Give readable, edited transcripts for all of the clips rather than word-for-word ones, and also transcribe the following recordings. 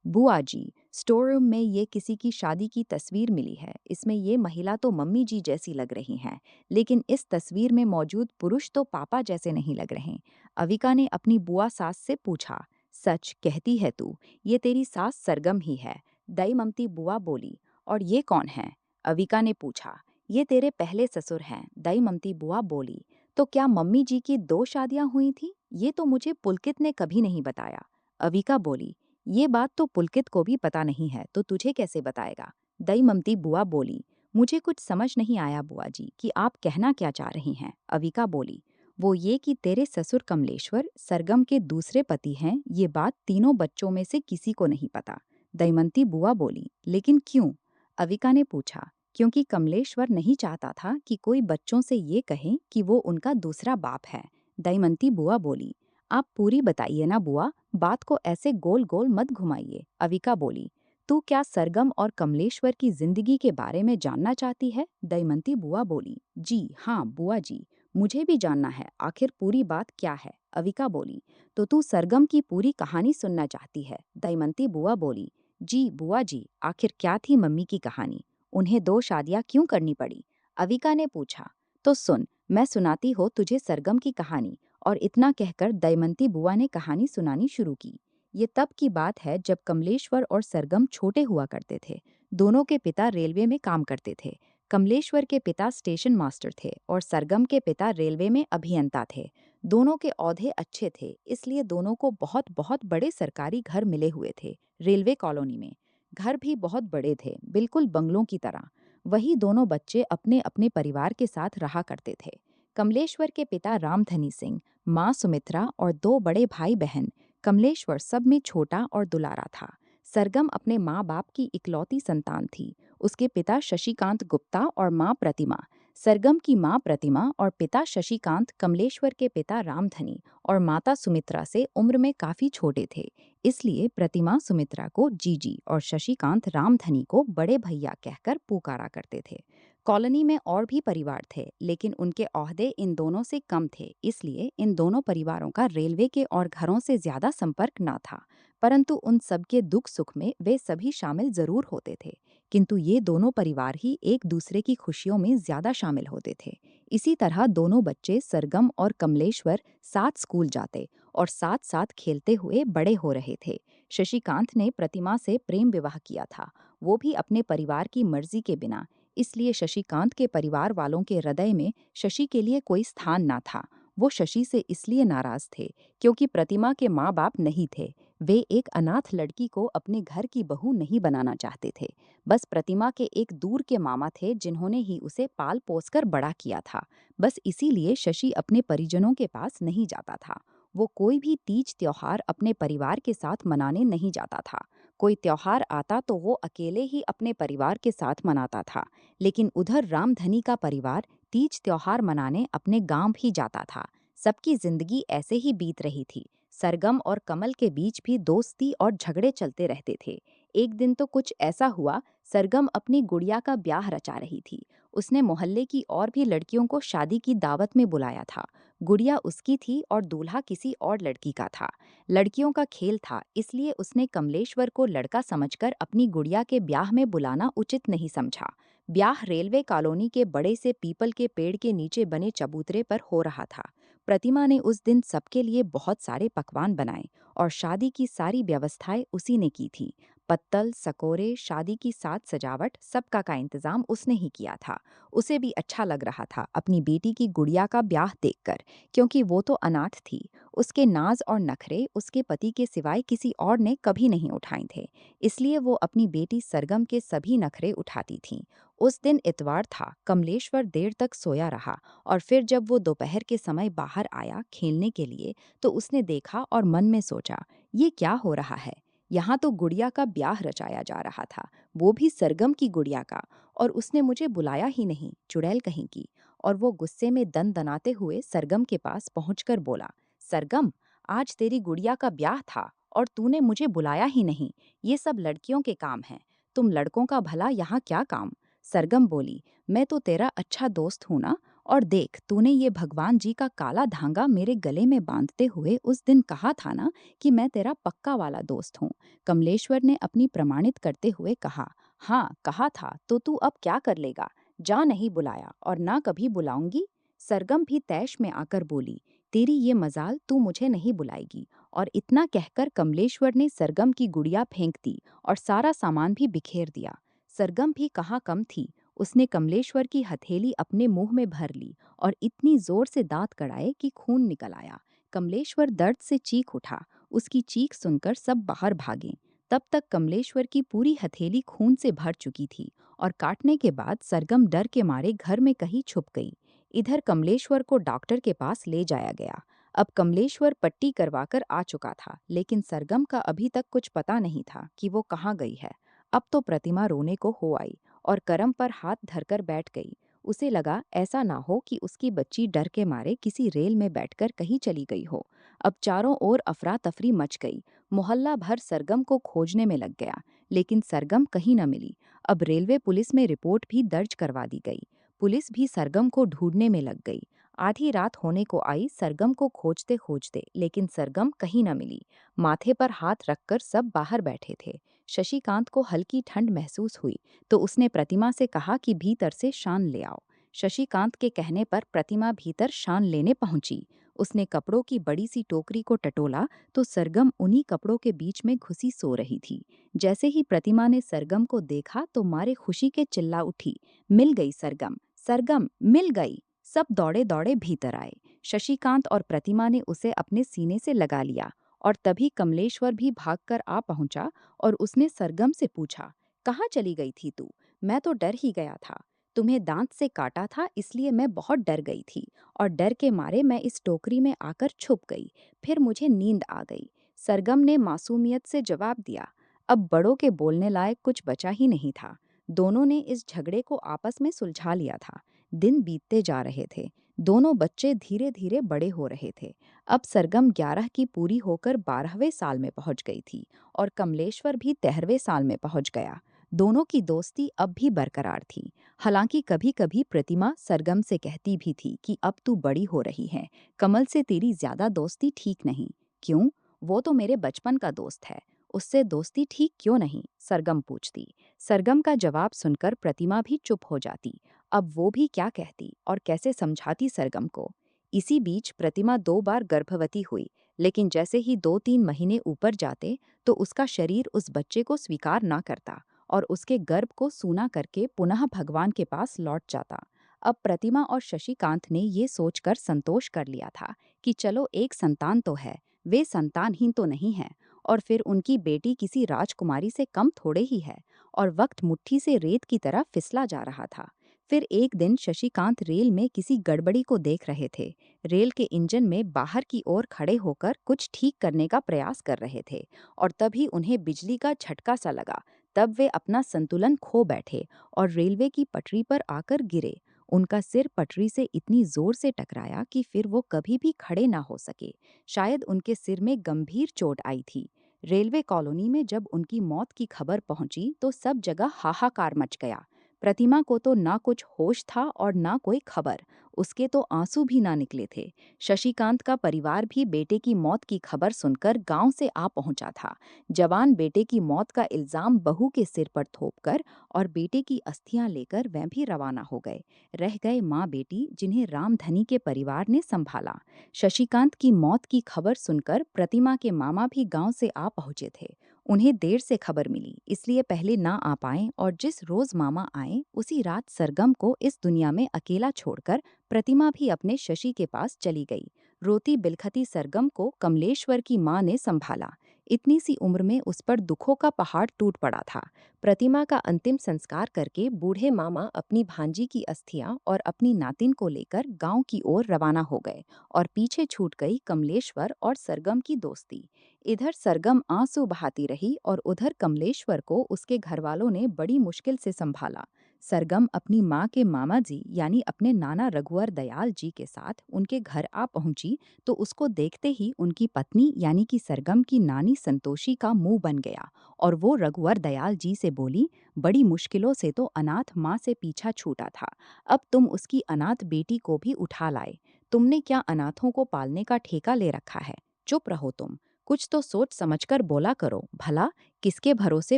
बुआ जी, store room में ये किसी की शादी की तस्वीर मिली है। इसमें ये महिला तो मम्मी जी जैसी लग रही हैं, लेकिन इस तस्वीर में मौजूद पुरुष तो पापा जैसे नहीं लग रहे। अविका ने अपनी बुआ सास से पूछा, सच कहती है तू? ये तेरी सास सरगम ही है। दई ममती बुआ बोली। और ये कौन है? अविका ने पूछा। ये तेरे पहले ससुर हैं, दई ममती बुआ बोली। तो क्या मम्मी जी की 2 शादियां हुई थी? ये तो मुझे पुलकित ने कभी नहीं बताया। अविका बोली। ये बात तो पुलकित को भी पता नहीं है, तो तुझे कैसे बताएगा? दई ममती बुआ बोली। मुझे कुछ समझ नहीं आया बुआ जी कि आप कहना क्या चाह रही हैं। अविका बोली। वो ये कि तेरे ससुर कमलेश्वर सरगम के दूसरे पति हैं, ये बात तीनों बच्चों में से किसी को नहीं पता। दमयंती बुआ बोली। लेकिन क्यों? अविका ने पूछा। क्योंकि कमलेश्वर नहीं चाहता था कि कोई बच्चों से ये कहे कि वो उनका दूसरा बाप है। दमयंती बुआ बोली। आप पूरी बताइए ना बुआ, बात को ऐसे गोल गोल मत घुमाइए। अविका बोली। तू क्या सरगम और कमलेश्वर की जिंदगी के बारे में जानना चाहती है? दमयंती बुआ बोली। जी हाँ बुआ जी, मुझे भी जानना है आखिर पूरी बात क्या है। अविका बोली। तो तू सरगम की पूरी कहानी सुनना चाहती है? दमयंती बुआ बोली। जी बुआ जी, आखिर क्या थी मम्मी की कहानी? उन्हें 2 शादियां क्यों करनी पड़ी? अविका ने पूछा। तो सुन, मैं सुनाती हो तुझे सरगम की कहानी। और इतना कहकर दमयंती बुआ ने कहानी सुनानी शुरू की। ये तब की बात है जब कमलेश्वर और सरगम छोटे हुआ करते थे। दोनों के पिता रेलवे में काम करते थे। कमलेश्वर के पिता स्टेशन मास्टर थे और सरगम के पिता रेलवे में अभियंता थे। दोनों के औहदे अच्छे थे, इसलिए दोनों को बहुत बहुत बड़े सरकारी घर मिले हुए थे रेलवे कॉलोनी में। घर भी बहुत बड़े थे, बिल्कुल बंगलों की तरह। वही दोनों बच्चे अपने अपने परिवार के साथ रहा करते थे। कमलेश्वर के पिता रामधनी सिंह, माँ सुमित्रा और 2 बड़े भाई बहन। कमलेश्वर सब में छोटा और दुलारा था। सरगम अपने माँ बाप की इकलौती संतान थी। उसके पिता शशिकांत गुप्ता और माँ प्रतिमा। सरगम की माँ प्रतिमा और पिता शशिकांत कमलेश्वर के पिता रामधनी और माता सुमित्रा से उम्र में काफी छोटे थे। इसलिए प्रतिमा सुमित्रा को जीजी और शशिकांत रामधनी को बड़े भैया कहकर पुकारा करते थे। कॉलोनी में और भी परिवार थे, लेकिन उनके ओहदे इन दोनों से कम थे, इसलिए इन दोनों परिवारों का रेलवे के और घरों से ज्यादा संपर्क ना था। परंतु उन सबके दुख सुख में वे सभी शामिल जरूर होते थे। किंतु ये दोनों परिवार ही एक दूसरे की खुशियों में ज्यादा शामिल होते थे। इसी तरह दोनों बच्चे सरगम और कमलेश्वर साथ स्कूल जाते और साथ साथ खेलते हुए बड़े हो रहे थे। शशिकांत ने प्रतिमा से प्रेम विवाह किया था, वो भी अपने परिवार की मर्जी के बिना। इसलिए शशिकांत के परिवार वालों के हृदय में शशि के लिए कोई स्थान ना था। वो शशि से इसलिए नाराज थे क्योंकि प्रतिमा के माँ बाप नहीं थे। वे एक अनाथ लड़की को अपने घर की बहू नहीं बनाना चाहते थे। बस प्रतिमा के एक दूर के मामा थे जिन्होंने ही उसे पाल पोस कर बड़ा किया था। बस इसीलिए शशि अपने परिजनों के पास नहीं जाता था। वो कोई भी तीज त्योहार अपने परिवार के साथ मनाने नहीं जाता था। कोई त्योहार आता तो वो अकेले ही अपने परिवार के साथ मनाता था। लेकिन उधर रामधनी का परिवार तीज त्योहार मनाने अपने गांव भी जाता था। सबकी जिंदगी ऐसे ही बीत रही थी। सरगम और कमल के बीच भी दोस्ती और झगड़े चलते रहते थे। एक दिन तो कुछ ऐसा हुआ, सरगम अपनी गुड़िया का ब्याह रचा रही थी। उसने मोहल्ले की और भी लड़कियों को शादी की दावत में बुलाया था। गुड़िया उसकी थी और दूल्हा किसी और लड़की का था। लड़कियों का खेल था, इसलिए उसने कमलेश्वर को लड़का समझकर अपनी गुड़िया के ब्याह में बुलाना उचित नहीं समझा। ब्याह रेलवे कॉलोनी के बड़े से पीपल के पेड़ के नीचे बने चबूतरे पर हो रहा था। प्रतिमा ने उस दिन सबके लिए बहुत सारे पकवान बनाए और शादी की सारी व्यवस्थाएं उसी ने की थी। पत्तल, सकोरे, शादी की साज सजावट, सबका का इंतजाम उसने ही किया था। उसे भी अच्छा लग रहा था अपनी बेटी की गुड़िया का ब्याह देखकर, क्योंकि वो तो अनाथ थी। उसके नाज और नखरे उसके पति के सिवाय किसी और ने कभी नहीं उठाए थे, इसलिए वो अपनी बेटी सरगम के सभी नखरे उठाती थी। उस दिन इतवार था। कमलेश्वर देर तक सोया रहा और फिर जब वो दोपहर के समय बाहर आया खेलने के लिए, तो उसने देखा और मन में सोचा, ये क्या हो रहा है? यहाँ तो गुड़िया का ब्याह रचाया जा रहा था, वो भी सरगम की गुड़िया का, और उसने मुझे बुलाया ही नहीं, चुड़ैल कहीं की। और वो गुस्से में दन दनाते हुए सरगम के पास पहुंचकर बोला, सरगम, आज तेरी गुड़िया का ब्याह था और तूने मुझे बुलाया ही नहीं। ये सब लड़कियों के काम हैं, तुम लड़कों का भला यहाँ क्या काम? सरगम बोली, मैं तो तेरा अच्छा दोस्त हूँ ना, और देख, तूने ये भगवान जी का काला धागा मेरे गले में बांधते हुए उस दिन कहा था ना कि मैं तेरा पक्का वाला दोस्त हूँ। कमलेश्वर ने अपनी प्रमाणित करते हुए कहा। हाँ, कहा था, तो तू अब क्या कर लेगा? जा, नहीं बुलाया और ना कभी बुलाऊंगी। सरगम भी तैश में आकर बोली, तेरी ये मजाल, तू मुझे नहीं बुलाएगी। और इतना कहकर कमलेश्वर ने सरगम की गुड़िया फेंक दी और सारा सामान भी बिखेर दिया। सरगम भी कहाँ कम थी, उसने कमलेश्वर की हथेली अपने मुंह में भर ली और इतनी जोर से दांत कड़ाए कि खून निकल आया। कमलेश्वर दर्द से चीख उठा। उसकी चीख सुनकर सब बाहर भागे। तब तक कमलेश्वर की पूरी हथेली खून से भर चुकी थी और काटने के बाद सरगम डर के मारे घर में कहीं छुप गई। इधर कमलेश्वर को डॉक्टर के पास ले जाया गया। अब कमलेश्वर पट्टी करवाकर आ चुका था, लेकिन सरगम का अभी तक कुछ पता नहीं था कि वो कहाँ गई है। अब तो प्रतिमा रोने को हो आई और करम पर हाथ धरकर बैठ गई। उसे लगा ऐसा ना हो कि उसकी बच्ची डर के मारे किसी रेल में बैठकर कहीं चली गई हो। अब चारों ओर अफरा तफरी मच गई। मोहल्ला भर सरगम को खोजने में लग गया, लेकिन सरगम कहीं न मिली। अब रेलवे पुलिस में रिपोर्ट भी दर्ज करवा दी गई। पुलिस भी सरगम को ढूंढने में लग गई। आधी रात होने को आई सरगम को खोजते खोजते, लेकिन सरगम कहीं न मिली। माथे पर हाथ रखकर सब बाहर बैठे थे। शशिकांत को हल्की ठंड महसूस हुई, तो उसने प्रतिमा से कहा कि भीतर से शान ले आओ। शशिकांत के कहने पर प्रतिमा भीतर शान लेने पहुंची। उसने कपड़ों की बड़ी सी टोकरी को टटोला तो सरगम उन्हीं कपड़ों के बीच में घुसी सो रही थी। जैसे ही प्रतिमा ने सरगम को देखा तो मारे खुशी के चिल्ला उठी, मिल गई सरगम, सरगम मिल गई। सब दौड़े दौड़े भीतर आए। शशिकांत और प्रतिमा ने उसे अपने सीने से लगा लिया और तभी कमलेश्वर भी भागकर आ पहुंचा और उसने सरगम से पूछा, कहाँ चली गई थी तू? मैं तो डर ही गया था। तुम्हें दांत से काटा था इसलिए मैं बहुत डर गई थी और डर के मारे मैं इस टोकरी में आकर छुप गई। फिर मुझे नींद आ गई। सरगम ने मासूमियत से जवाब दिया। अब बड़ों के बोलने लायक कुछ बचा ही नहीं था। दोनों ने इस झगड़े को आपस में सुलझा लिया था। दिन बीतते जा रहे थे। दोनों बच्चे धीरे धीरे बड़े हो रहे थे। अब सरगम 11 की पूरी होकर 12वें साल में पहुंच गई थी और कमलेश्वर भी 13वें साल में पहुंच गया। दोनों की दोस्ती अब भी बरकरार थी। हालांकि कभी कभी प्रतिमा सरगम से कहती भी थी कि अब तू बड़ी हो रही है, कमल से तेरी ज्यादा दोस्ती ठीक नहीं। क्यों? वो तो मेरे बचपन का दोस्त है, उससे दोस्ती ठीक क्यों नहीं? सरगम पूछती। सरगम का जवाब सुनकर प्रतिमा भी चुप हो जाती। अब वो भी क्या कहती और कैसे समझाती सरगम को। इसी बीच प्रतिमा 2 बार गर्भवती हुई, लेकिन जैसे ही 2-3 महीने ऊपर जाते तो उसका शरीर उस बच्चे को स्वीकार ना करता और उसके गर्भ को सूना करके पुनः भगवान के पास लौट जाता। अब प्रतिमा और शशिकांत ने ये सोचकर संतोष कर लिया था कि चलो एक संतान तो है, वे संतानहीन तो नहीं है। और फिर उनकी बेटी किसी राजकुमारी से कम थोड़े ही है। और वक्त मुट्ठी से रेत की तरह फिसला जा रहा था। फिर एक दिन शशिकांत रेल में किसी गड़बड़ी को देख रहे थे। रेल के इंजन में बाहर की ओर खड़े होकर कुछ ठीक करने का प्रयास कर रहे थे और तभी उन्हें बिजली का झटका सा लगा। तब वे अपना संतुलन खो बैठे और रेलवे की पटरी पर आकर गिरे। उनका सिर पटरी से इतनी जोर से टकराया कि फिर वो कभी भी खड़े ना हो सके। शायद उनके सिर में गंभीर चोट आई थी। रेलवे कॉलोनी में जब उनकी मौत की खबर पहुंची तो सब जगह हाहाकार मच गया। प्रतिमा को तो ना कुछ होश था और ना कोई खबर। उसके तो आंसू भी ना निकले थे। शशिकांत का परिवार भी बेटे की मौत की खबर सुनकर गांव से आ पहुंचा था। जवान बेटे की मौत का इल्जाम बहू के सिर पर थोपकर और बेटे की अस्थियां लेकर वह भी रवाना हो गए। रह गए माँ बेटी, जिन्हें रामधनी के परिवार ने संभाला। शशिकांत की मौत की खबर सुनकर प्रतिमा के मामा भी गांव से आ पहुंचे थे। उन्हें देर से खबर मिली, इसलिए पहले ना आ पाए और जिस रोज मामा आए उसी रात सरगम को इस दुनिया में अकेला छोड़कर प्रतिमा भी अपने शशि के पास चली गई। रोती बिलखती सरगम को कमलेश्वर की माँ ने संभाला। इतनी सी उम्र में उस पर दुखों का पहाड़ टूट पड़ा था। प्रतिमा का अंतिम संस्कार करके बूढ़े मामा अपनी भांजी की अस्थियां और अपनी नातिन को लेकर गांव की ओर रवाना हो गए और पीछे छूट गई कमलेश्वर और सरगम की दोस्ती। इधर सरगम आंसू बहाती रही और उधर कमलेश्वर को उसके घरवालों ने बड़ी मुश्किल से संभाला। सरगम अपनी माँ के मामा जी यानी अपने नाना रघुवर दयाल जी के साथ उनके घर आ पहुंची तो उसको देखते ही उनकी पत्नी यानी कि सरगम की नानी संतोषी का मुंह बन गया और वो रघुवर दयाल जी से बोली, बड़ी मुश्किलों से तो अनाथ माँ से पीछा छूटा था, अब तुम उसकी अनाथ बेटी को भी उठा लाए। तुमने क्या अनाथों को पालने का ठेका ले रखा है? चुप रहो तुम, कुछ तो सोच समझकर बोला करो। भला किसके भरोसे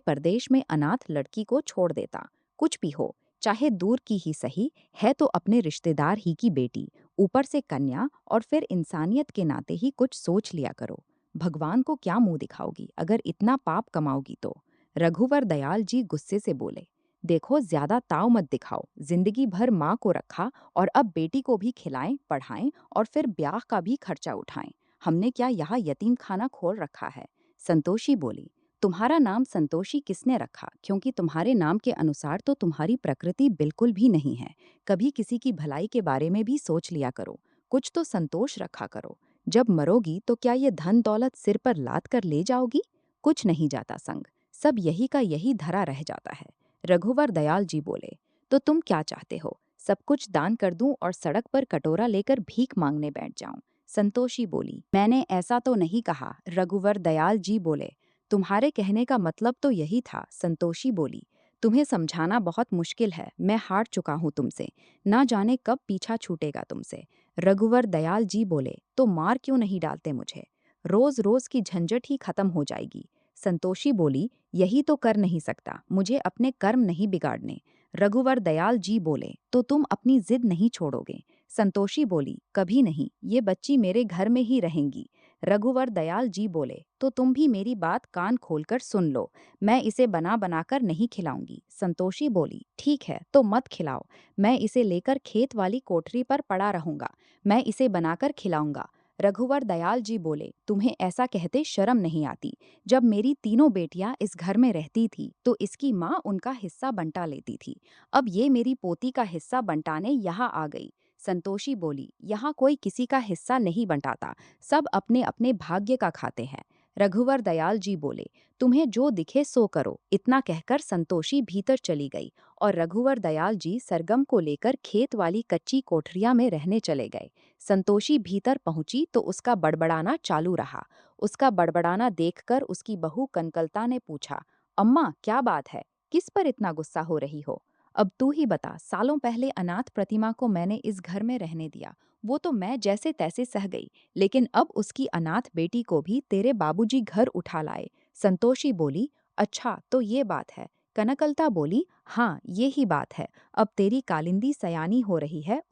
परदेश में अनाथ लड़की को छोड़ देता? कुछ भी हो, चाहे दूर की ही सही, है तो अपने रिश्तेदार ही की बेटी, ऊपर से कन्या, और फिर इंसानियत के नाते ही कुछ सोच लिया करो। भगवान को क्या मुंह दिखाओगी अगर इतना पाप कमाओगी तो? रघुवर दयाल जी गुस्से से बोले, देखो ज्यादा ताव मत दिखाओ, जिंदगी भर माँ को रखा और अब बेटी को भी खिलाएं पढ़ाएं और फिर ब्याह का भी खर्चा उठाएं। हमने क्या यहाँ यतीम खाना खोल रखा है? संतोषी बोली, तुम्हारा नाम संतोषी किसने रखा? क्योंकि तुम्हारे नाम के अनुसार तो तुम्हारी प्रकृति बिल्कुल भी नहीं है। कभी किसी की भलाई के बारे में भी सोच लिया करो, कुछ तो संतोष रखा करो। जब मरोगी तो क्या ये धन दौलत सिर पर लाद कर ले जाओगी? कुछ नहीं जाता संग, सब यही का यही धरा रह जाता है। रघुवर दयाल जी बोले, तो तुम क्या चाहते हो? सब कुछ दान कर दूं और सड़क पर कटोरा लेकर भीख मांगने बैठ जाऊं? संतोषी बोली, मैंने ऐसा तो नहीं कहा। रघुवर दयाल जी बोले, तुम्हारे कहने का मतलब तो यही था। संतोषी बोली, तुम्हें समझाना बहुत मुश्किल है, मैं हार चुका हूँ तुमसे, ना जाने कब पीछा छूटेगा तुमसे। रघुवर दयाल जी बोले, तो मार क्यों नहीं डालते मुझे? रोज रोज की झंझट ही खत्म हो जाएगी। संतोषी बोली, यही तो कर नहीं सकता, मुझे अपने कर्म नहीं बिगाड़ने। रघुवर दयाल जी बोले, तो तुम अपनी जिद नहीं छोड़ोगे? संतोषी बोली, कभी नहीं, ये बच्ची मेरे घर में ही रहेंगी। रघुवर दयाल जी बोले, तो तुम भी मेरी बात कान खोलकर सुन लो, मैं इसे बना बनाकर नहीं खिलाऊंगी। संतोषी बोली, ठीक है तो मत खिलाओ, मैं इसे लेकर खेत वाली कोठरी पर पड़ा रहूंगा, मैं इसे बनाकर खिलाऊंगा। रघुवर दयाल जी बोले, तुम्हें ऐसा कहते शर्म नहीं आती? जब मेरी तीनों बेटियां इस घर में रहती थी तो इसकी माँ उनका हिस्सा बंटा लेती थी, अब ये मेरी पोती का हिस्सा बंटाने यहाँ आ गई। संतोषी बोली, यहाँ कोई किसी का हिस्सा नहीं बंटाता, सब अपने अपने भाग्य का खाते हैं। रघुवर दयाल जी बोले, तुम्हें जो दिखे सो करो। इतना कहकर संतोषी भीतर चली गई और रघुवर दयाल जी सरगम को लेकर खेत वाली कच्ची कोठरिया में रहने चले गए। संतोषी भीतर पहुंची तो उसका बड़बड़ाना चालू रहा। उसका बड़बड़ाना देखकर उसकी बहू कनकलता ने पूछा, अम्मा क्या बात है, किस पर इतना गुस्सा हो रही हो? अब तू ही बता, सालों पहले अनाथ प्रतिमा को मैंने इस घर में रहने दिया, वो तो मैं जैसे तैसे सह गई, लेकिन अब उसकी अनाथ बेटी को भी तेरे बाबूजी घर उठा लाए। संतोषी बोली, अच्छा तो ये बात है। कनकलता बोली, हाँ ये ही बात है, अब तेरी कालिंदी सयानी हो रही है,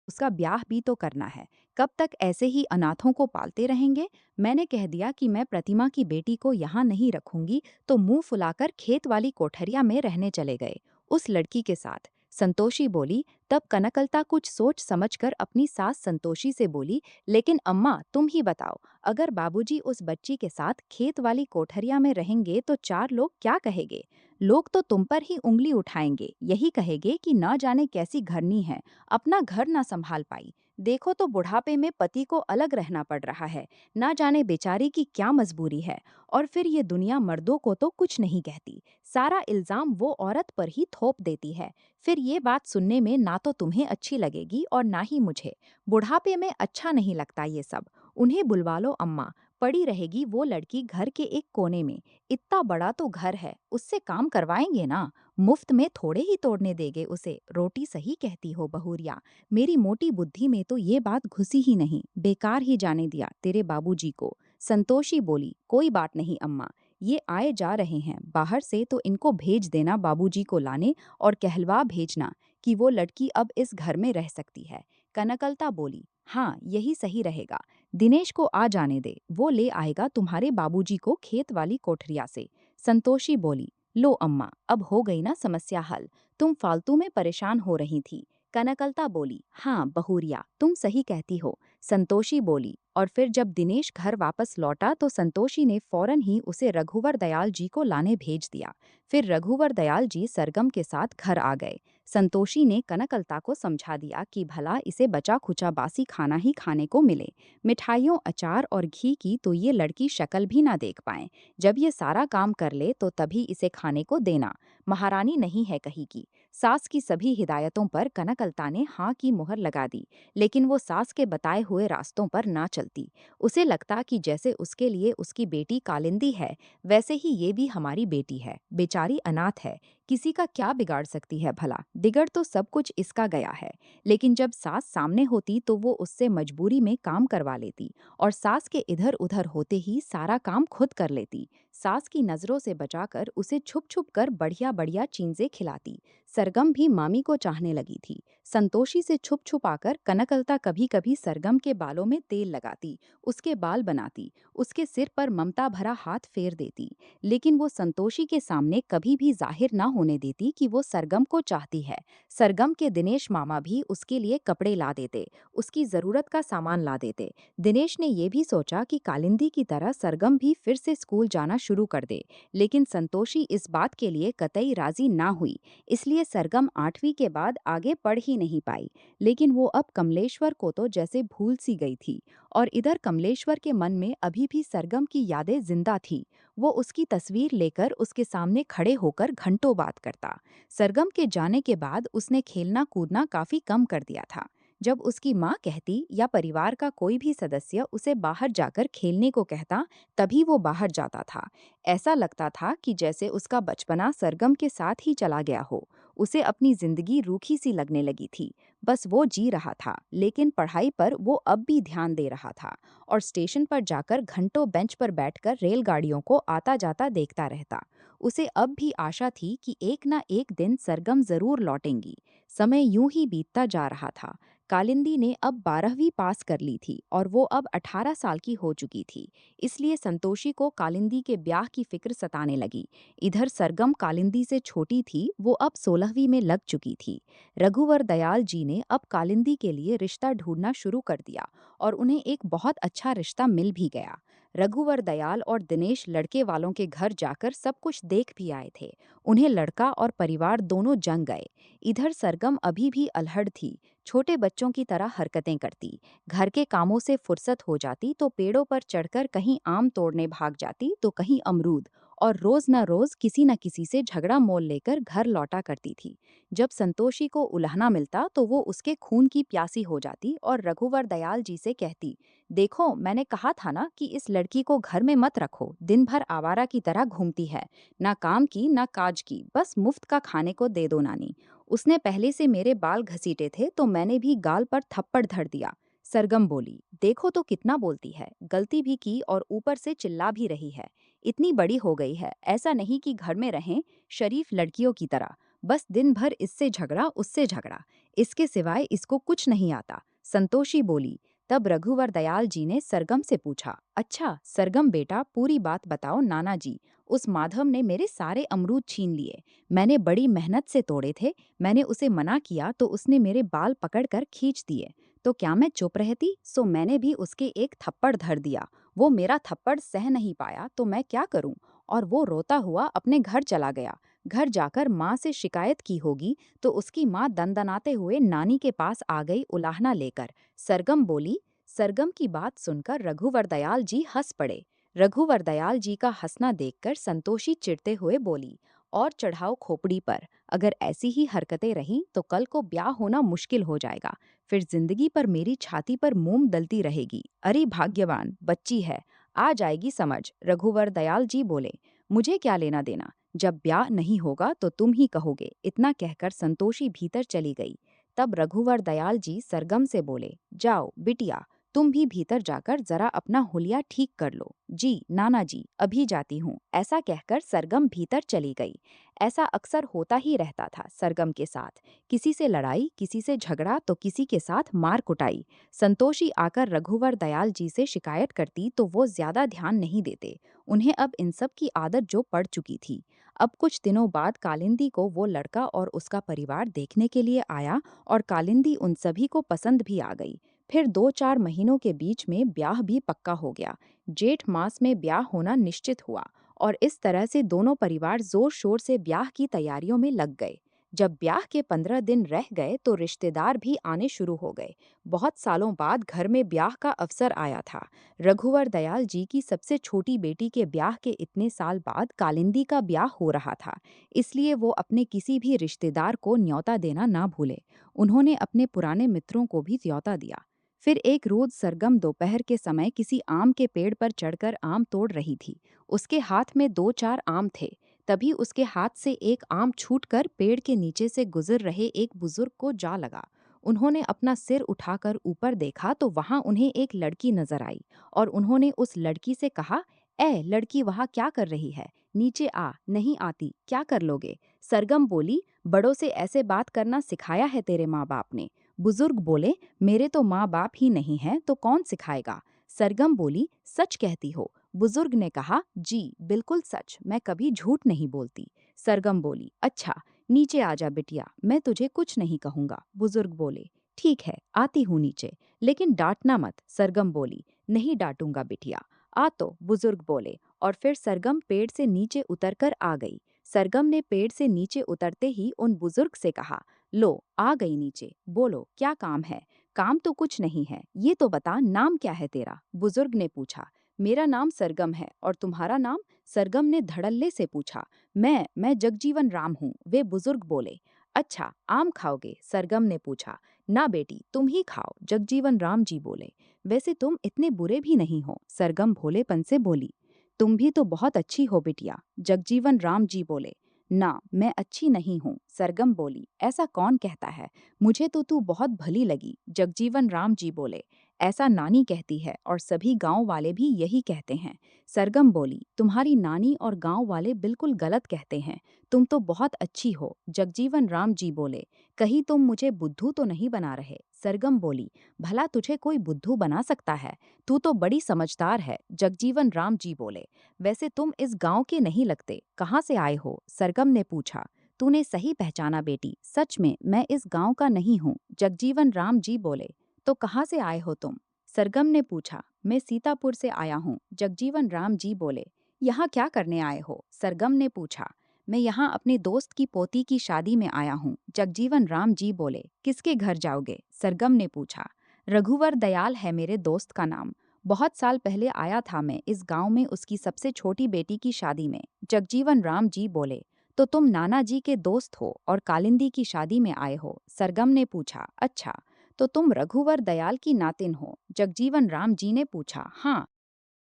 उसका ब्याह भी तो करना है। कब तक ऐसे ही अनाथों को पालते रहेंगे? मैंने कह दिया कि मैं प्रतिमा की बेटी को यहाँ नहीं रखूंगी, तो मुंह फुलाकर खेत वाली कोठरिया में रहने चले गए उस लड़की के साथ। संतोषी बोली, तब कनकलता कुछ सोच समझकर अपनी सास संतोषी से बोली, लेकिन अम्मा तुम ही बताओ, अगर बाबूजी उस बच्ची के साथ खेत वाली कोठरिया में रहेंगे तो चार लोग क्या कहेंगे? लोग तो तुम पर ही उंगली उठाएंगे, यही कहेंगे कि न जाने कैसी घरनी है, अपना घर ना संभाल पाई। देखो तो बुढ़ापे में पति को अलग रहना पड़ रहा है, ना जाने बेचारी की क्या मजबूरी है। और फिर ये दुनिया मर्दों को तो कुछ नहीं कहती, सारा इल्जाम वो औरत पर ही थोप देती है। फिर ये बात सुनने में ना तो तुम्हें अच्छी लगेगी और ना ही मुझे। बुढ़ापे में अच्छा नहीं लगता ये सब। उन्हें बुलवा लो अम्मा, पड़ी रहेगी वो लड़की घर के एक कोने में, इतना बड़ा तो घर है, उससे काम करवाएंगे ना, मुफ्त में थोड़े ही तोड़ने देंगे उसे। रोटी सही कहती हो बहुरिया, मेरी मोटी बुद्धि में तो ये बात घुसी ही नहीं, बेकार ही जाने दिया तेरे बाबूजी को। संतोषी बोली, कोई बात नहीं अम्मा, ये आए जा रहे हैं बाहर से तो इनको भेज देना बाबूजी को लाने, और कहलवा भेजना कि वो लड़की अब इस घर में रह सकती है। कनकलता बोली, हाँ यही सही रहेगा, दिनेश को आ जाने दे, वो ले आएगा तुम्हारे बाबूजी को खेत वाली कोठरिया से। संतोषी बोली, लो अम्मा, अब हो गई ना समस्या हल, तुम फालतू में परेशान हो रही थी। कनकलता बोली, हाँ बहुरिया तुम सही कहती हो, संतोषी बोली। और फिर जब दिनेश घर वापस लौटा तो संतोषी ने फौरन ही उसे रघुवर दयाल जी को लाने भेज दिया। फिर रघुवर दयाल जी सरगम के साथ घर आ गए। संतोषी ने कनकलता को समझा दिया कि भला इसे बचा खुचा बासी खाना ही खाने को मिले। मिठाइयों, अचार और घी की तो ये लड़की शक्ल भी ना देख पाए। जब ये सारा काम कर ले तो तभी इसे खाने को देना। महारानी नहीं है कहीं की। सास की सभी हिदायतों पर कनकलता ने हाँ की मुहर लगा दी। लेकिन वो सास के बताए हुए रास्तों पर ना चलती। उसे लगता कि जैसे उसके लिए उसकी बेटी कालिंदी है, वैसे ही ये भी हमारी बेटी है। बेचारी अनाथ है, किसी का क्या बिगाड़ सकती है भला। बिगड़ तो सब कुछ इसका गया है। लेकिन जब सास सामने होती तो वो उससे मजबूरी में काम करवा लेती और सास के इधर उधर होते ही सारा काम खुद कर लेती। सास की नजरों से बचाकर उसे छुप छुप कर बढ़िया बढ़िया चीजें खिलाती। सरगम भी मामी को चाहने लगी थी। संतोषी से छुप छुप आकर कनकलता कभी कभी सरगम के बालों में तेल लगाती, उसके बाल बनाती, उसके सिर पर ममता भरा हाथ फेर देती। लेकिन वो संतोषी के सामने कभी भी जाहिर न होने देती कि वो सरगम को चाहती है। सरगम के दिनेश मामा भी उसके लिए कपड़े ला देते, उसकी जरूरत का सामान ला देते। दिनेश ने ये भी सोचा कि कालिंदी की तरह सरगम भी फिर से स्कूल जाना शुरू कर दे। लेकिन संतोषी इस बात के लिए कतई राजी ना हुई। इसलिए सरगम 8वीं के बाद आगे पढ़ ही नहीं पाई। लेकिन वो अब कमलेश्वर को तो जैसे भूल सी गई थी। और इधर कमलेश्वर के मन में अभी भी सरगम की यादें जिंदा थी। वो उसकी तस्वीर लेकर उसके सामने खड़े होकर घंटों बात करता। सरगम के जाने के बाद उसने खेलना कूदना काफी कम कर दिया था। जब उसकी माँ कहती या परिवार का कोई भी सदस्य उसे बाहर जाकर खेलने को कहता, तभी वो बाहर जाता था। ऐसा लगता था कि जैसे उसका बचपना सरगम के साथ ही चला गया हो। उसे अपनी जिंदगी रूखी सी लगने लगी थी। बस वो जी रहा था, लेकिन पढ़ाई पर वो अब भी ध्यान दे रहा था। और स्टेशन पर जाकर घंटों बेंच पर बैठकर रेलगाड़ियों को आता जाता देखता रहता। उसे अब भी आशा थी कि एक ना एक दिन सरगम जरूर लौटेंगी। समय यूं ही बीतता जा रहा था। कालिंदी ने अब 12वीं पास कर ली थी और वो अब 18 साल की हो चुकी थी। इसलिए संतोषी को कालिंदी के ब्याह की फिक्र सताने लगी। इधर सरगम कालिंदी से छोटी थी, वो अब 16वीं में लग चुकी थी। रघुवर दयाल जी ने अब कालिंदी के लिए रिश्ता ढूंढना शुरू कर दिया और उन्हें एक बहुत अच्छा रिश्ता मिल भी गया। रघुवर दयाल और दिनेश लड़के वालों के घर जाकर सब कुछ देख भी आए थे। उन्हें लड़का और परिवार दोनों जंग गए। इधर सरगम अभी भी अल्हड़ थी, छोटे बच्चों की तरह हरकतें करती। घर के कामों से फुर्सत हो जाती तो पेड़ों पर चढ़कर कहीं आम तोड़ने भाग जाती तो कहीं अमरूद। और रोज न रोज किसी न किसी से झगड़ा मोल लेकर घर लौटा करती थी। जब संतोषी को उल्हाना मिलता तो वो उसके खून की प्यासी हो जाती और रघुवर दयाल जी से कहती, देखो मैंने कहा था ना कि इस लड़की को घर में मत रखो, दिन भर आवारा की तरह घूमती है। ना काम की ना काज की, बस मुफ्त का खाने को दे दो नानी। उसने पहले से मेरे बाल घसीटे थे तो मैंने भी गाल पर थप्पड़ धर दिया। सरगम बोली, देखो तो कितना बोलती है, गलती भी की और ऊपर से चिल्ला भी रही है। इतनी बड़ी हो गई है, ऐसा नहीं कि घर में रहें शरीफ लड़कियों की तरह। बस दिन भर इससे झगड़ा उससे झगड़ा, इसके सिवाय इसको कुछ नहीं आता। संतोषी बोली। तब रघुवर दयाल जी ने सरगम से पूछा, अच्छा सरगम बेटा पूरी बात बताओ नाना जी। उस माधव ने मेरे सारे अमरूद छीन लिए। मैंने बड़ी मेहनत से तोड़े थे। मैंने उसे मना किया तो उसने मेरे बाल पकड़कर खींच दिए। तो क्या मैं चुप रहती? सो मैंने भी उसके एक थप्पड़ धर दिया। वो मेरा थप्पड़ सह नहीं पाया तो मैं क्या करूं? और वो रोता हुआ अपने घर चला गया। घर जाकर माँ से शिकायत की होगी तो उसकी माँ दनदनाते हुए नानी के पास आ गई उलाहना लेकर। सरगम बोली। सरगम की बात सुनकर रघुवर दयाल जी हंस पड़े। रघुवर दयाल जी का हंसना देखकर संतोषी चिढ़ते हुए बोली, और चढ़ाओ खोपड़ी पर। अगर ऐसी ही हरकतें रहीं तो कल को ब्याह होना मुश्किल हो जाएगा। फिर जिंदगी पर मेरी छाती पर मोम दलती रहेगी। अरे भाग्यवान बच्ची है, आ जाएगी समझ। रघुवर दयाल जी बोले, मुझे क्या लेना देना, जब ब्याह नहीं होगा तो तुम ही कहोगे। इतना कहकर संतोषी भीतर चली गई। तब रघुवर दयाल जी सरगम से बोले, जाओ बिटिया, तुम भी भीतर जाकर जरा अपना हुलिया ठीक कर लो। जी नाना जी, अभी जाती हूँ। ऐसा कहकर सरगम भीतर चली गई। ऐसा अक्सर होता ही रहता था सरगम के साथ। किसी से लड़ाई, किसी से झगड़ा तो किसी के साथ मार कुटाई। संतोषी आकर रघुवर दयाल जी से शिकायत करती तो वो ज्यादा ध्यान नहीं देते। उन्हें अब इन सब की आदत जो पड़ चुकी थी। अब कुछ दिनों बाद कालिंदी को वो लड़का और उसका परिवार देखने के लिए आया और कालिंदी उन सभी को पसंद भी आ गई। फिर 2-4 महीनों के बीच में ब्याह भी पक्का हो गया। जेठ मास में ब्याह होना निश्चित हुआ और इस तरह से दोनों परिवार जोर शोर से ब्याह की तैयारियों में लग गए। जब ब्याह के 15 दिन रह गए तो रिश्तेदार भी आने शुरू हो गए। बहुत सालों बाद घर में ब्याह का अवसर आया था। रघुवर दयाल जी की सबसे छोटी बेटी के ब्याह के इतने साल बाद कालिंदी का ब्याह हो रहा था, इसलिए वो अपने किसी भी रिश्तेदार को न्योता देना ना भूले। उन्होंने अपने पुराने मित्रों को भी न्योता दिया। फिर एक रोज सरगम दोपहर के समय किसी आम के पेड़ पर चढ़कर आम तोड़ रही थी। उसके हाथ में 2-4 आम थे। तभी उसके हाथ से एक आम छूटकर पेड़ के नीचे से गुजर रहे एक बुजुर्ग को जा लगा। उन्होंने अपना सिर उठाकर ऊपर देखा तो वहां उन्हें एक लड़की नजर आई और उन्होंने उस लड़की से कहा, ए लड़की, वहां क्या कर रही है? नीचे आ। नहीं आती क्या कर लोगे? सरगम बोली, बड़ों से ऐसे बात करना सिखाया है तेरे माँ बाप ने? बुजुर्ग बोले, मेरे तो माँ बाप ही नहीं हैं तो कौन सिखाएगा? सरगम बोली, सच कहती हो? बुजुर्ग ने कहा, जी बिल्कुल सच, मैं कभी झूठ नहीं बोलती। सरगम बोली, अच्छा नीचे आजा बिटिया, मैं तुझे कुछ नहीं कहूंगा। बुजुर्ग बोले, ठीक है आती हूँ नीचे, लेकिन डांटना मत। सरगम बोली, नहीं डांटूंगा बिटिया, आ तो। बुजुर्ग बोले और फिर सरगम पेड़ से नीचे उतरकर आ गई। सरगम ने पेड़ से नीचे उतरते ही उन बुजुर्ग से कहा, लो आ गई नीचे, बोलो क्या काम है? काम तो कुछ नहीं है, ये तो बता नाम क्या है तेरा? बुजुर्ग ने पूछा। मेरा नाम सरगम है और तुम्हारा नाम? सरगम ने धड़ल्ले से पूछा। मैं जगजीवन राम हूँ, वे बुजुर्ग बोले। अच्छा आम खाओगे? सरगम ने पूछा। ना बेटी तुम ही खाओ, जगजीवन राम जी बोले। वैसे तुम इतने बुरे भी नहीं हो, सरगम भोलेपन से बोली। तुम भी तो बहुत अच्छी हो बिटिया, जगजीवन राम जी बोले। ना मैं अच्छी नहीं हूँ, सरगम बोली। ऐसा कौन कहता है? मुझे तो तू बहुत भली लगी, जगजीवन राम जी बोले। ऐसा नानी कहती है और सभी गांव वाले भी यही कहते हैं। सरगम बोली, तुम्हारी नानी और गांव वाले बिल्कुल गलत कहते हैं। तुम तो बहुत अच्छी हो, जगजीवन राम जी बोले। कहीं तुम मुझे बुद्धू तो नहीं बना रहे? सरगम बोली, भला तुझे कोई बुद्धू बना सकता है? तू तो बड़ी समझदार है, जगजीवन राम जी बोले। वैसे तुम इस गांव के नहीं लगते, कहाँ से आए हो? सरगम ने पूछा। तूने सही पहचाना बेटी, सच में मैं इस गांव का नहीं हूँ, जगजीवन राम जी बोले। तो कहाँ से आए हो तुम? सरगम ने पूछा। मैं सीतापुर से आया हूँ, जगजीवन राम जी बोले। यहाँ क्या करने आए हो? सरगम ने पूछा। मैं यहाँ अपने दोस्त की पोती की शादी में आया हूँ, जगजीवन राम जी बोले। किसके घर जाओगे? सरगम ने पूछा। रघुवर दयाल है मेरे दोस्त का नाम। बहुत साल पहले आया था मैं इस गांव में उसकी सबसे छोटी बेटी की शादी में, जगजीवन राम जी बोले। तो तुम नाना जी के दोस्त हो और कालिंदी की शादी में आए हो? सरगम ने पूछा। अच्छा तो तुम रघुवर दयाल की नातिन हो? जगजीवन राम जी ने पूछा। हाँ,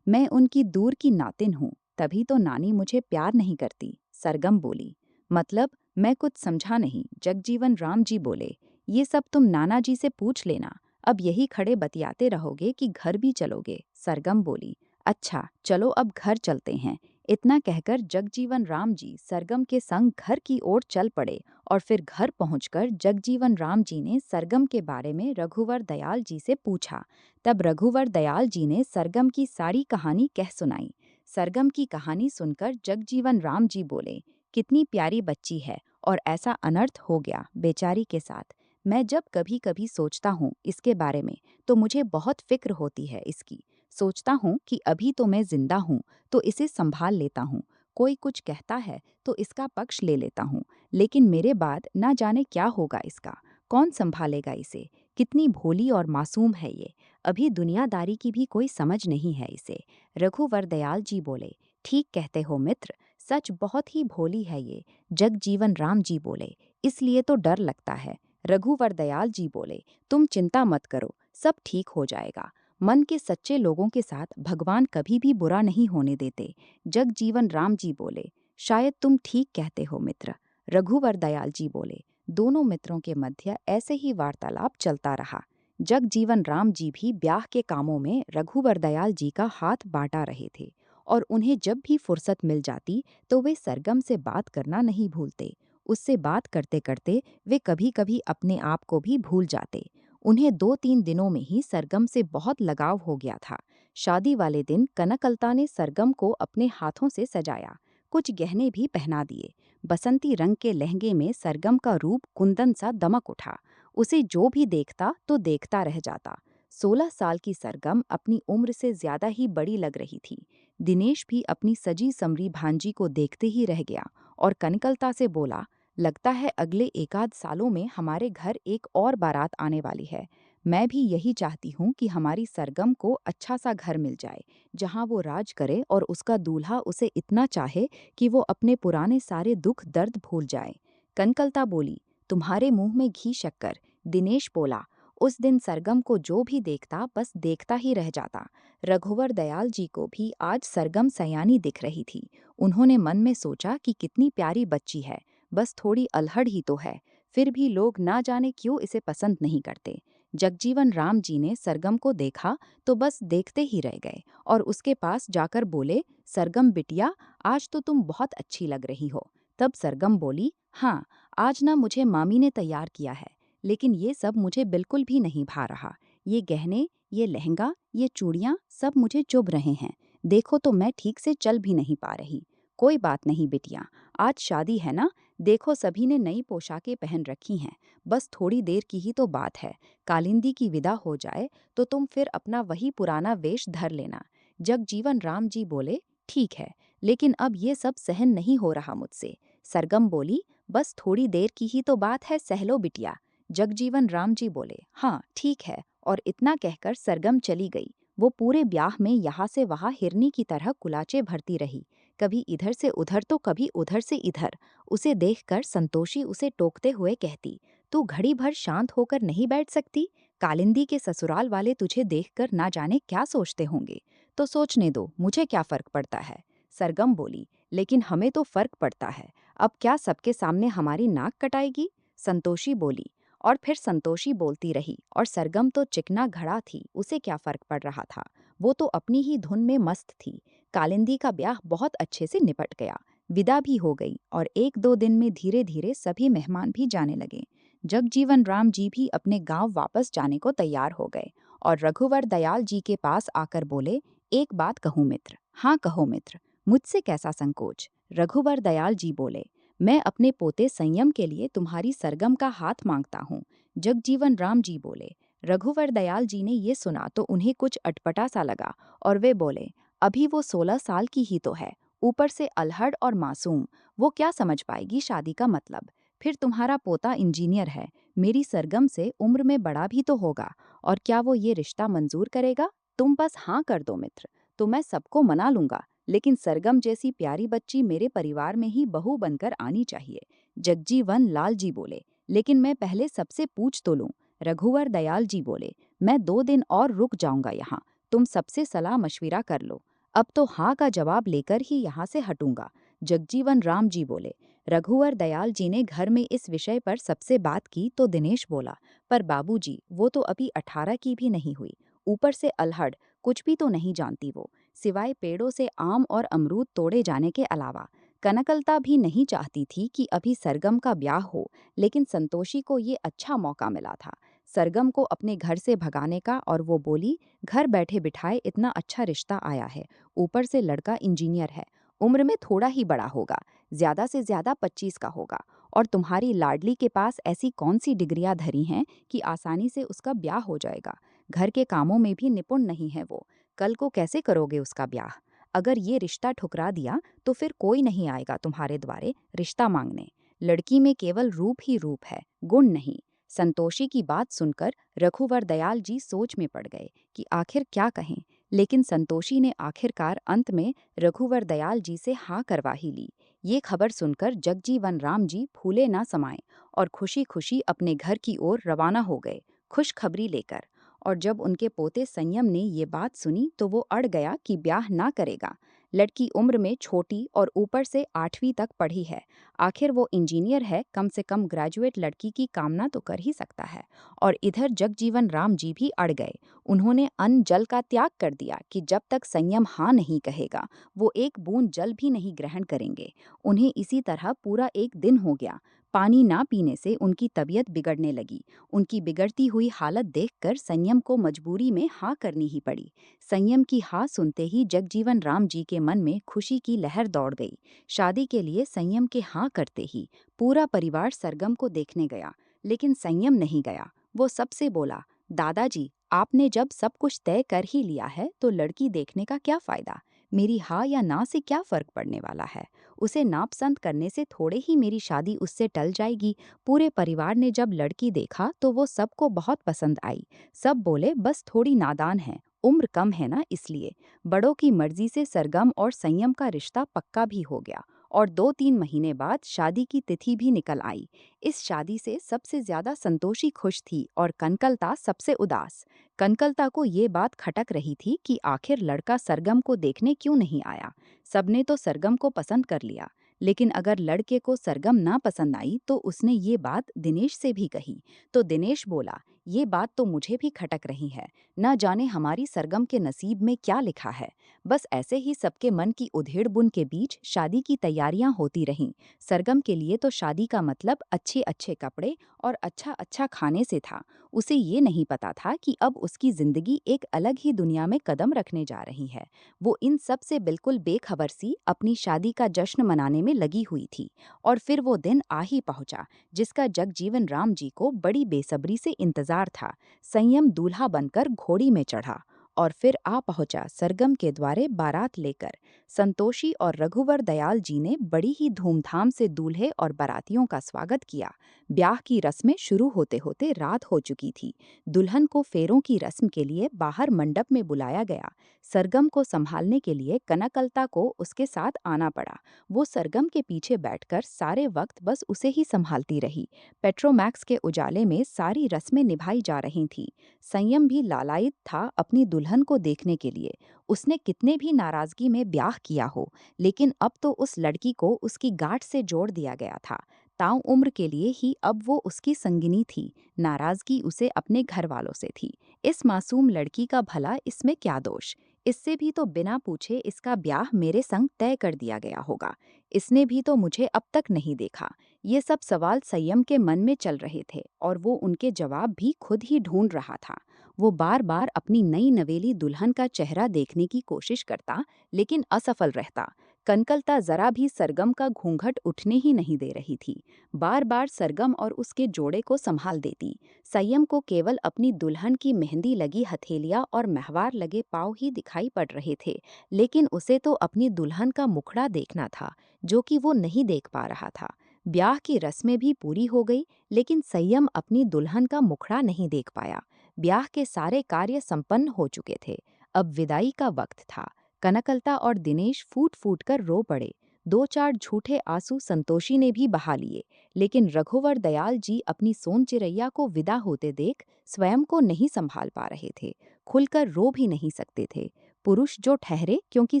मैं उनकी दूर की नातिन हूँ, तभी तो नानी मुझे प्यार नहीं करती, सरगम बोली। मतलब? मैं कुछ समझा नहीं, जगजीवन राम जी बोले। ये सब तुम नाना जी से पूछ लेना, अब यही खड़े बतियाते रहोगे कि घर भी चलोगे? सरगम बोली। अच्छा चलो अब घर चलते हैं। इतना कहकर जगजीवन राम जी सरगम के संग घर की ओर चल पड़े और फिर घर पहुंचकर जगजीवन राम जी ने सरगम के बारे में रघुवर दयाल जी से पूछा। तब रघुवर दयाल जी ने सरगम की सारी कहानी कह सुनाई। सरगम की कहानी सुनकर जगजीवन राम जी बोले, कितनी प्यारी बच्ची है और ऐसा अनर्थ हो गया बेचारी के साथ। मैं जब कभी कभी सोचता हूँ इसके बारे में तो मुझे बहुत फिक्र होती है इसकी। सोचता हूँ कि अभी तो मैं जिंदा हूँ तो इसे संभाल लेता हूँ। कोई कुछ कहता है तो इसका पक्ष ले लेता हूँ, लेकिन मेरे बाद ना जाने क्या होगा इसका। कौन संभालेगा इसे? कितनी भोली और मासूम है ये। अभी दुनियादारी की भी कोई समझ नहीं है इसे। रघुवर दयाल जी बोले, ठीक कहते हो मित्र, सच बहुत ही भोली है ये। जगजीवन राम जी बोले, इसलिए तो डर लगता है। रघुवर दयाल जी बोले, तुम चिंता मत करो, सब ठीक हो जाएगा। मन के सच्चे लोगों के साथ भगवान कभी भी बुरा नहीं होने देते। जगजीवन राम जी बोले, शायद तुम ठीक कहते हो मित्र। रघुवर दयाल जी बोले। दोनों मित्रों के मध्य ऐसे ही वार्तालाप चलता रहा। जगजीवन राम जी भी ब्याह के कामों में रघुवर दयाल जी का हाथ बांटा रहे थे और उन्हें जब भी फुर्सत मिल जाती तो वे सरगम से बात करना नहीं भूलते। उससे बात करते करते वे कभी कभी अपने आप को भी भूल जाते। उन्हें 2-3 दिनों में ही सरगम से बहुत लगाव हो गया था। शादी वाले दिन कनकलता ने सरगम को अपने हाथों से सजाया, कुछ गहने भी पहना दिए। बसंती रंग के लहंगे में सरगम का रूप कुंदन सा दमक उठा। उसे जो भी देखता तो देखता रह जाता। 16 साल की सरगम अपनी उम्र से ज्यादा ही बड़ी लग रही थी। दिनेश भी अपनी सजी समरी भांजी को देखते ही रह गया और कनकलता से बोला, लगता है अगले एकाध सालों में हमारे घर एक और बारात आने वाली है। मैं भी यही चाहती हूँ कि हमारी सरगम को अच्छा सा घर मिल जाए, जहाँ वो राज करे और उसका दूल्हा उसे इतना चाहे कि वो अपने पुराने सारे दुख दर्द भूल जाए। कनकलता बोली, तुम्हारे मुंह में घी शक्कर। दिनेश बोला, उस दिन सरगम को जो भी देखता बस देखता ही रह जाता। रघुवर दयाल जी को भी आज सरगम सयानी दिख रही थी। उन्होंने मन में सोचा कि कितनी प्यारी बच्ची है, बस थोड़ी अल्हड़ ही तो है, फिर भी लोग ना जाने क्यों इसे पसंद नहीं करते। जगजीवन राम जी ने सरगम को देखा तो बस देखते ही रह गए और उसके पास जाकर बोले, सरगम बिटिया, आज तो तुम बहुत अच्छी लग रही हो। तब सरगम बोली, हाँ, आज ना मुझे मामी ने तैयार किया है, लेकिन ये सब मुझे बिल्कुल भी नहीं भा रहा। ये गहने, ये लहंगा, ये चूड़ियाँ सब मुझे चुभ रहे हैं। देखो तो मैं ठीक से चल भी नहीं पा रही। कोई बात नहीं बिटिया, आज शादी है ना, देखो सभी ने नई पोशाकें पहन रखी हैं। बस थोड़ी देर की ही तो बात है। कालिंदी की विदा हो जाए तो तुम फिर अपना वही पुराना वेश धर लेना। जगजीवन राम जी बोले, ठीक है, लेकिन अब ये सब सहन नहीं हो रहा मुझसे। सरगम बोली, बस थोड़ी देर की ही तो बात है, सह लो बिटिया। जगजीवन राम जी बोले, हाँ ठीक है, और इतना कहकर सरगम चली गई। वो पूरे ब्याह में यहाँ से वहाँ हिरनी की तरह कुलाचे भरती रही, कभी इधर से उधर तो कभी उधर से इधर। उसे देखकर संतोषी उसे टोकते हुए कहती, तू घड़ी भर शांत होकर नहीं बैठ सकती? कालिंदी के ससुराल वाले तुझे देखकर ना जाने क्या सोचते होंगे। तो सोचने दो, मुझे क्या फर्क पड़ता है। सरगम बोली, लेकिन हमें तो फर्क पड़ता है। अब क्या सबके सामने हमारी नाक कटाएगी? संतोषी बोली। और फिर संतोषी बोलती रही और सरगम तो चिकना घड़ा थी, उसे क्या फर्क पड़ रहा था। वो तो अपनी ही धुन में मस्त थी। कालिंदी का ब्याह बहुत अच्छे से निपट गया। विदा भी हो गई और एक दो दिन में धीरे धीरे सभी मेहमान भी जाने लगे। जगजीवन राम जी भी अपने गांव वापस जाने को तैयार हो गए और रघुवर दयाल जी के पास आकर बोले, एक बात कहूँ मित्र। हाँ कहो मित्र। मुझसे कैसा संकोच। रघुवर दयाल जी बोले, मैं अपने पोते संयम के लिए तुम्हारी सरगम का हाथ मांगता हूँ। जगजीवन राम जी बोले। रघुवर दयाल जी ने ये सुना तो उन्हें कुछ अटपटा सा लगा और वे बोले, अभी वो 16 साल की ही तो है, ऊपर से अल्हड़ और मासूम, वो क्या समझ पाएगी शादी का मतलब। फिर तुम्हारा पोता इंजीनियर है, मेरी सरगम से उम्र में बड़ा भी तो होगा, और क्या वो ये रिश्ता मंजूर करेगा? तुम बस हाँ कर दो मित्र, तो मैं सबको मना लूंगा, लेकिन सरगम जैसी प्यारी बच्ची मेरे परिवार में ही बहू बनकर आनी चाहिए। जगजीवन लाल जी बोले, लेकिन मैं पहले सबसे पूछ तो लूं। रघुवर दयाल जी बोले, मैं 2 दिन और रुक जाऊंगा यहाँ, तुम सबसे सलाह मशविरा कर लो। अब तो हाँ का जवाब लेकर ही यहाँ से हटूंगा। जगजीवन राम जी बोले। रघुवर दयाल जी ने घर में इस विषय पर सबसे बात की तो दिनेश बोला, पर बाबूजी, वो तो अभी 18 की भी नहीं हुई, ऊपर से अल्हड़, कुछ भी तो नहीं जानती वो, सिवाय पेड़ों से आम और अमरूद तोड़े जाने के अलावा। कनकलता भी नहीं चाहती थी कि अभी सरगम का ब्याह हो, लेकिन संतोषी को ये अच्छा मौका मिला था सरगम को अपने घर से भगाने का, और वो बोली, घर बैठे बिठाए इतना अच्छा रिश्ता आया है, ऊपर से लड़का इंजीनियर है, उम्र में थोड़ा ही बड़ा होगा, ज्यादा से ज्यादा 25 का होगा, और तुम्हारी लाडली के पास ऐसी कौन सी डिग्रियां धरी हैं कि आसानी से उसका ब्याह हो जाएगा। घर के कामों में भी निपुण नहीं है वो, कल को कैसे करोगे उसका ब्याह। अगर ये रिश्ता ठुकरा दिया तो फिर कोई नहीं आएगा तुम्हारे द्वारे रिश्ता मांगने। लड़की में केवल रूप ही रूप है, गुण नहीं। संतोषी की बात सुनकर रघुवर दयाल जी सोच में पड़ गए कि आखिर क्या कहें, लेकिन संतोषी ने आखिरकार अंत में रघुवर दयाल जी से हाँ करवा ही ली। ये खबर सुनकर जगजीवन राम जी फूले ना समाये और खुशी खुशी अपने घर की ओर रवाना हो गए, खुशखबरी लेकर। और जब उनके पोते संयम ने ये बात सुनी तो वो अड़ गया कि ब्याह ना करेगा। लड़की उम्र में छोटी और ऊपर से 8वीं तक पढ़ी है, आखिर वो इंजीनियर है, कम से कम ग्रेजुएट लड़की की कामना तो कर ही सकता है। और इधर जगजीवन राम जी भी अड़ गए। उन्होंने अन्न जल का त्याग कर दिया कि जब तक संयम हाँ नहीं कहेगा वो एक बूंद जल भी नहीं ग्रहण करेंगे। उन्हें इसी तरह पूरा एक दिन हो गया। पानी ना पीने से उनकी तबीयत बिगड़ने लगी। उनकी बिगड़ती हुई हालत देखकर संयम को मजबूरी में हाँ करनी ही पड़ी। संयम की हाँ सुनते ही जगजीवन राम जी के मन में खुशी की लहर दौड़ गई। शादी के लिए संयम के हाँ करते ही पूरा परिवार सरगम को देखने गया, लेकिन संयम नहीं गया। वो सबसे बोला, दादाजी, आपने जब सब कुछ तय कर ही लिया है तो लड़की देखने का क्या फायदा? मेरी हाँ या ना से क्या फर्क पड़ने वाला है? उसे नापसंद करने से थोड़े ही मेरी शादी उससे टल जाएगी। पूरे परिवार ने जब लड़की देखा तो वो सबको बहुत पसंद आई। सब बोले बस थोड़ी नादान है, उम्र कम है ना इसलिए। बड़ों की मर्जी से सरगम और संयम का रिश्ता पक्का भी हो गया और 2-3 महीने बाद शादी की तिथि भी निकल आई। इस शादी से सबसे ज्यादा संतोषी खुश थी और कनकलता सबसे उदास। कनकलता को ये बात खटक रही थी कि आखिर लड़का सरगम को देखने क्यों नहीं आया। सबने तो सरगम को पसंद कर लिया, लेकिन अगर लड़के को सरगम ना पसंद आई तो उसने ये बात दिनेश से भी कही। तो दिनेश बोला, ये बात तो मुझे भी खटक रही है, न जाने हमारी सरगम के नसीब में क्या लिखा है। बस ऐसे ही सबके मन की उधेड़-बुन के बीच शादी की तैयारियां होती रहीं। सरगम के लिए तो शादी का मतलब अच्छे अच्छे कपड़े और अच्छा अच्छा खाने से था। उसे ये नहीं पता था कि अब उसकी जिंदगी एक अलग ही दुनिया में कदम रखने जा रही है। वो इन सब से बिल्कुल बेखबर सी अपनी शादी का जश्न मनाने में लगी हुई थी। और फिर वो दिन आ ही पहुंचा जिसका जगजीवन राम जी को बड़ी बेसब्री से इंतजार था। संयम दूल्हा बनकर घोड़ी में चढ़ा और फिर आ पहुंचा सरगम के द्वारे बारात लेकर। संतोषी और रघुवर दयाल जी ने बड़ी ही धूमधाम से दूल्हे और बारातियों का स्वागत किया। ब्याह की रस्में शुरू होते होते रात हो चुकी थी। दुल्हन को फेरों की रस्म के लिए बाहर मंडप में बुलाया गया। सरगम को संभालने के लिए कनकलता को उसके साथ आना पड़ा। वो सरगम के पीछे बैठकर सारे वक्त बस उसे ही संभालती रही। पेट्रोमैक्स के उजाले में सारी रस्में निभाई जा रही थीं। संयम भी लालायित था अपनी दुल्हन को देखने के लिए। उसने कितने भी नाराजगी में ब्याह किया हो, लेकिन अब तो उस लड़की को उसकी गांठ से जोड़ दिया गया था। ताऊ उम्र के लिए ही अब वो उसकी संगिनी थी। नाराजगी उसे अपने घर वालों से थी। इस मासूम लड़की का भला इसमें क्या दोष? इससे भी तो बिना पूछे इसका ब्याह मेरे संग तय कर दिया गया होगा। इसने भी तो मुझे अब तक नहीं देखा। ये सब सवाल संयम के मन में चल रहे थे और वो उनके जवाब भी खुद ही ढूंढ रहा था। वो बार बार अपनी नई नवेली दुल्हन का चेहरा देखने की कोशिश करता, लेकिन असफल रहता। कनकलता जरा भी सरगम का घूंघट उठने ही नहीं दे रही थी। बार बार सरगम और उसके जोड़े को संभाल देती। संयम को केवल अपनी दुल्हन की मेहंदी लगी हथेलियां और महवार लगे पाँव ही दिखाई पड़ रहे थे, लेकिन उसे तो अपनी दुल्हन का मुखड़ा देखना था, जो कि वो नहीं देख पा रहा था। ब्याह की रस्में भी पूरी हो गई, लेकिन संयम अपनी दुल्हन का मुखड़ा नहीं देख पाया। ब्याह के सारे कार्य संपन्न हो चुके थे। अब विदाई का वक्त था। कनकलता और दिनेश फूट फूट कर रो पड़े। 2-4 झूठे आंसू संतोषी ने भी बहा लिए, लेकिन रघुवर दयाल जी अपनी सोन चिरैया को विदा होते देख स्वयं को नहीं संभाल पा रहे थे। खुलकर रो भी नहीं सकते थे। पुरुष जो ठहरे, क्योंकि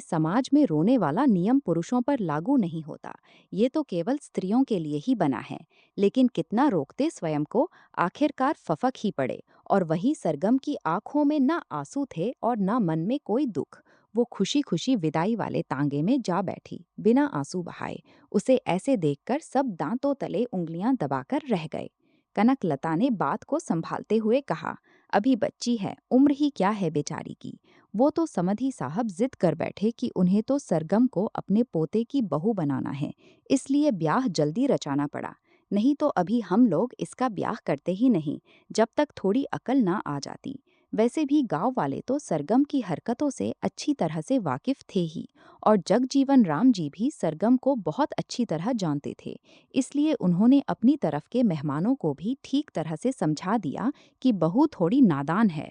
समाज में रोने वाला नियम पुरुषों पर लागू नहीं होता। ये तो केवल स्त्रियों के लिए ही बना है। लेकिन कितना रोकते स्वयं को, आखिरकार फफक ही पड़े। और वही सरगम की आंखों में ना आंसू थे और ना मन में कोई दुख। वो खुशी खुशी विदाई वाले तांगे में जा बैठी बिना आंसू बहाए। उसे ऐसे देखकर सब दांतों तले उंगलियां दबाकर रह गए। कनकलता ने बात को संभालते हुए कहा, अभी बच्ची है, उम्र ही क्या है बेचारी की। वो तो समधी साहब जिद कर बैठे कि उन्हें तो सरगम को अपने पोते की बहू बनाना है, इसलिए ब्याह जल्दी रचाना पड़ा। नहीं तो अभी हम लोग इसका ब्याह करते ही नहीं, जब तक थोड़ी अकल ना आ जाती। वैसे भी गांव वाले तो सरगम की हरकतों से अच्छी तरह से वाकिफ थे ही, और जगजीवन राम जी भी सरगम को बहुत अच्छी तरह जानते थे। इसलिए उन्होंने अपनी तरफ के मेहमानों को भी ठीक तरह से समझा दिया कि बहू थोड़ी नादान है।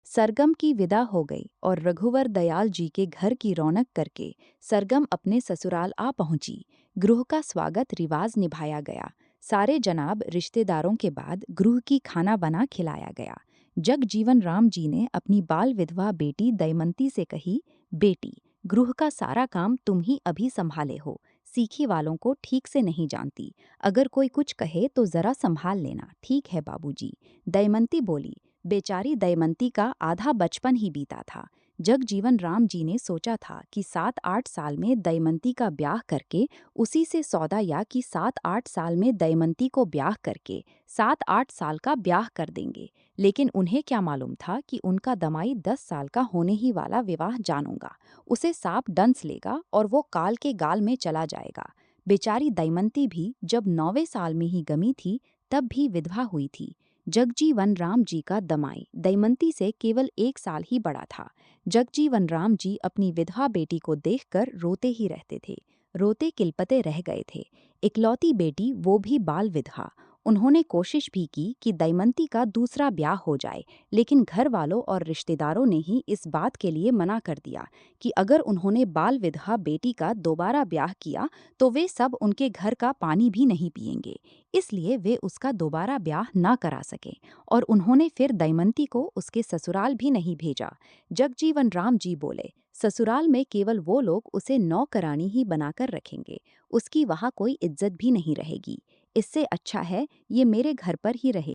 सरगम की विदा हो गई और रघुवर दयाल जी के घर की रौनक करके सरगम अपने ससुराल आ पहुंची। गृह का स्वागत रिवाज निभाया गया। सारे जनाब रिश्तेदारों के बाद गृह की खाना बना खिलाया गया। जगजीवन राम जी ने अपनी बाल विधवा बेटी दयमंती से कही, बेटी, गृह का सारा काम तुम ही अभी संभाले हो। सीखी वालों को ठीक से नहीं जानती। अगर कोई कुछ कहे तो जरा संभाल लेना, ठीक है बाबूजी। दयमंती बोली। बेचारी दयमंती का आधा बचपन ही बीता था। जगजीवन राम जी ने सोचा था कि 7-8 साल में दयमंती का ब्याह करके उसी से सौदा, या कि 7-8 साल में दयमंती को ब्याह करके 7-8 साल का ब्याह कर देंगे। लेकिन उन्हें क्या मालूम था कि उनका दमाई 10 साल का होने ही वाला विवाह जानूंगा। उसे सांप डंस लेगा और वो काल के गाल में चला जाएगा। बेचारी दयमंती भी जब 9वें साल में ही गमी थी, तब भी विधवा हुई थी। जगजीवन राम जी का दमाई दमयंती से केवल 1 साल ही बड़ा था। जगजीवन राम जी अपनी विधवा बेटी को देखकर रोते ही रहते थे, रोते किलपते रह गए थे। इकलौती बेटी, वो भी बाल विधवा। उन्होंने कोशिश भी की कि दमयंती का दूसरा ब्याह हो जाए, लेकिन घर वालों और रिश्तेदारों ने ही इस बात के लिए मना कर दिया कि अगर उन्होंने बाल विधवा बेटी का दोबारा ब्याह किया तो वे सब उनके घर का पानी भी नहीं पिएंगे। इसलिए वे उसका दोबारा ब्याह ना करा सके और उन्होंने फिर दमयंती को उसके ससुराल भी नहीं भेजा। जगजीवन राम जी बोले, ससुराल में केवल वो लोग उसे नौकरानी ही बनाकर रखेंगे, उसकी वहाँ कोई इज्जत भी नहीं रहेगी। इससे अच्छा है ये मेरे घर पर ही रहे।